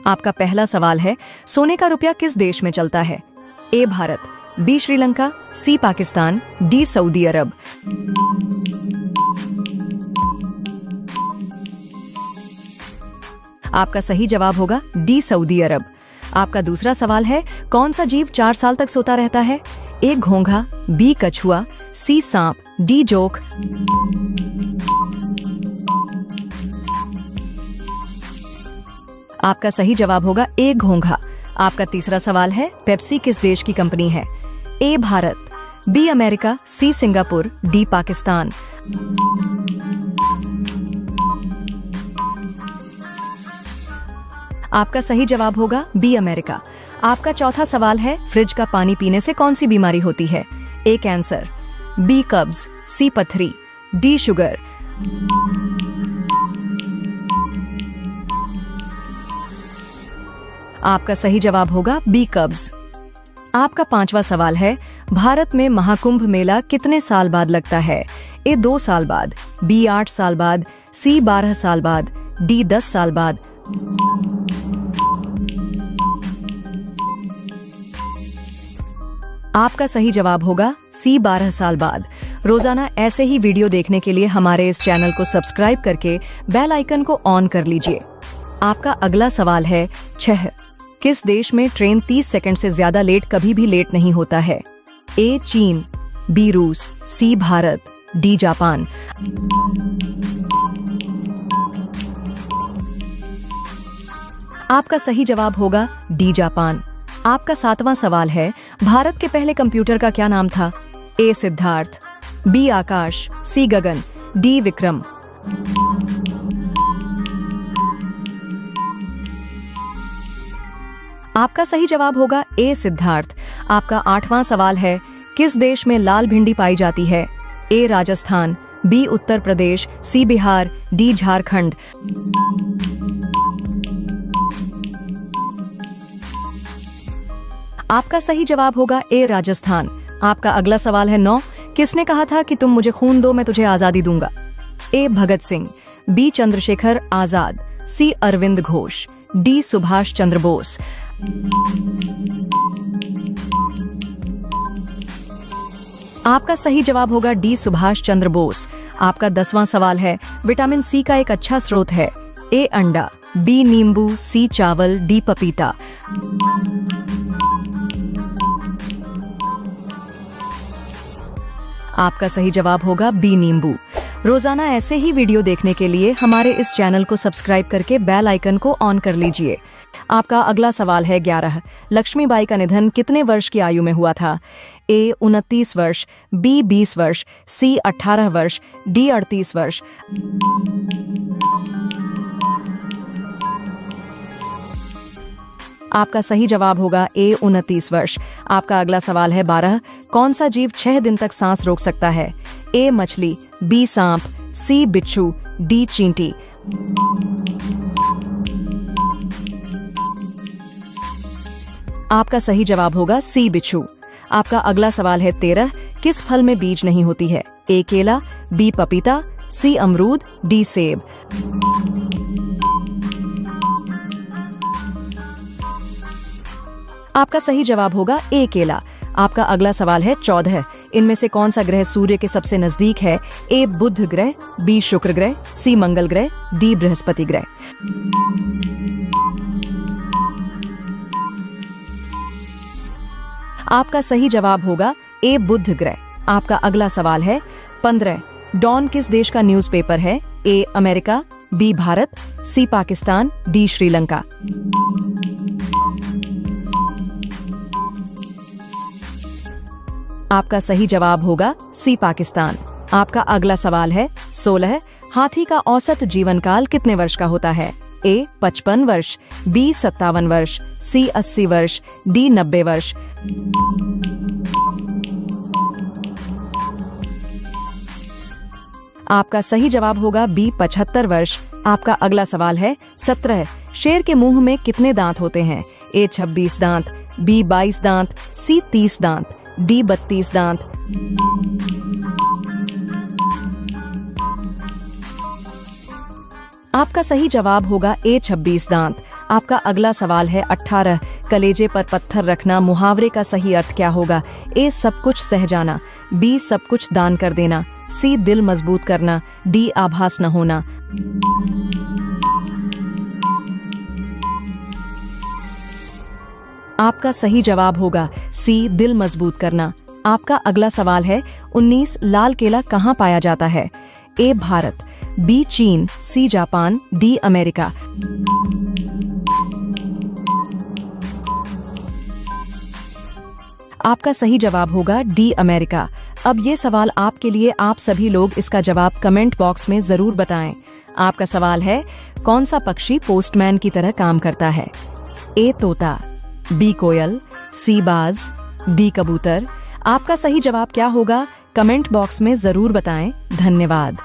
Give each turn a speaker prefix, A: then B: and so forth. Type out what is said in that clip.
A: आपका पहला सवाल है, सोने का रुपया किस देश में चलता है? A Bharat, B Sri Lanka, C Pakistan, D Saudi अरब। आपका सही जवाब होगा डी सऊदी अरब। आपका दूसरा सवाल है, कौन सा जीव 4 साल तक सोता रहता है? ए घोंघा, बी कछुआ, सी सांप, डी जोक। आपका सही जवाब होगा ए घोंघा। आपका तीसरा सवाल है, पेप्सी किस देश की कंपनी है? A Bharat, B America, C Singapore, D Pakistan. आपका सही जवाब होगा बी अमेरिका। आपका चौथा सवाल है, फ्रिज का पानी पीने से कौन सी बीमारी होती है? ए कैंसर, बी कब्ज, सी पथरी, डी शुगर। आपका सही जवाब होगा बी कब्ज। आपका पांचवा सवाल है, भारत में महाकुंभ मेला कितने साल बाद लगता है? ए 2 साल बाद, बी 8 साल बाद, सी 12 साल बाद, डी 10 साल बाद। आपका सही जवाब होगा सी 12 साल बाद। रोजाना ऐसे ही वीडियो देखने के लिए हमारे इस चैनल को सब्सक्राइब करके बेल आइकन को ऑन कर लीजिए। आपका अगला सवाल है, 6 किस देश में ट्रेन 30 सेकंड से ज्यादा लेट कभी भी लेट नहीं होता है? ए चीन, बी रूस, सी भारत, डी जापान। आपका सही जवाब होगा डी जापान। आपका 7वां सवाल है, भारत के पहले कंप्यूटर का क्या नाम था? ए सिद्धार्थ, बी आकाश, सी गगन, डी विक्रम। आपका सही जवाब होगा ए सिद्धार्थ। आपका 8वां सवाल है, किस देश में लाल भिंडी पाई जाती है? ए राजस्थान, बी उत्तर प्रदेश, सी बिहार, डी झारखंड। आपका सही जवाब होगा ए राजस्थान। आपका अगला सवाल है 9, किसने कहा था कि तुम मुझे खून दो मैं तुझे आजादी दूंगा? ए भगत सिंह, बी चंद्रशेखर आजाद, सी अरविंद घोष, डी सुभाष चंद्र बोस। आपका सही जवाब होगा डी सुभाष चंद्र बोस। आपका 10वां सवाल है, विटामिन सी का एक अच्छा स्रोत है? ए अंडा, बी नींबू, सी चावल, डी पपीता। आपका सही जवाब होगा बी नींबू। रोजाना ऐसे ही वीडियो देखने के लिए हमारे इस चैनल को सब्सक्राइब करके बेल आइकन को ऑन कर लीजिए। आपका अगला सवाल है 11, लक्ष्मीबाई का निधन कितने वर्ष की आयु में हुआ था? ए 29 वर्ष, बी 20 वर्ष, सी 18 वर्ष, डी 38 वर्ष। आपका सही जवाब होगा ए 29 वर्ष। आपका अगला सवाल है 12, कौन सा जीव 6 दिन तक सांस रोक सकता है? ए मछली, बी सांप, सी बिच्छू, डी चींटी। आपका सही जवाब होगा सी बिच्छू। आपका अगला सवाल है 13, किस फल में बीज नहीं होती है? ए केला, बी पपीता, सी अमरूद, डी सेब। आपका सही जवाब होगा ए केला। आपका अगला सवाल है 14, इनमें से कौन सा ग्रह सूर्य के सबसे नजदीक है? ए बुध ग्रह, बी शुक्र ग्रह, सी मंगल ग्रह, डी बृहस्पति ग्रह। आपका सही जवाब होगा ए बुध ग्रह। आपका अगला सवाल है 15, डॉन किस देश का न्यूज़पेपर है? A America, B Bharat, C Pakistan, D Sri Lanka. आपका सही जवाब होगा सी पाकिस्तान। आपका अगला सवाल है 16, हाथी का औसत जीवन काल कितने वर्ष का होता है? ए 55 वर्ष, बी 57 वर्ष, सी 80 वर्ष, डी 90 वर्ष। आपका सही जवाब होगा बी 75 वर्ष। आपका अगला सवाल है 17, शेर के मुंह में कितने दांत होते हैं? ए 26 दांत, बी 22 दांत, सी 30 दांत, डी 32 दांत। आपका सही जवाब होगा ए 26 दांत। आपका अगला सवाल है 18 कलेजे पर पत्थर रखना मुहावरे का सही अर्थ क्या होगा? ए सब कुछ सह जाना, बी सब कुछ दान कर देना, सी दिल मजबूत करना, डी आभास न होना। आपका सही जवाब होगा सी दिल मजबूत करना। आपका अगला सवाल है 19 लाल केला कहाँ पाया जाता है? ए भारत, बी चीन, सी जापान, डी अमेरिका। आपका सही जवाब होगा डी अमेरिका। अब ये सवाल आपके लिए, आप सभी लोग इसका जवाब कमेंट बॉक्स में जरूर बताएं। आपका सवाल है कौन सा पक्षी पोस्टमैन की तरह काम करता है? ए तोता, बी कोयल, सी बाज, डी कबूतर। आपका सही जवाब क्या होगा? कमेंट बॉक्स में जरूर बताएं। धन्यवाद।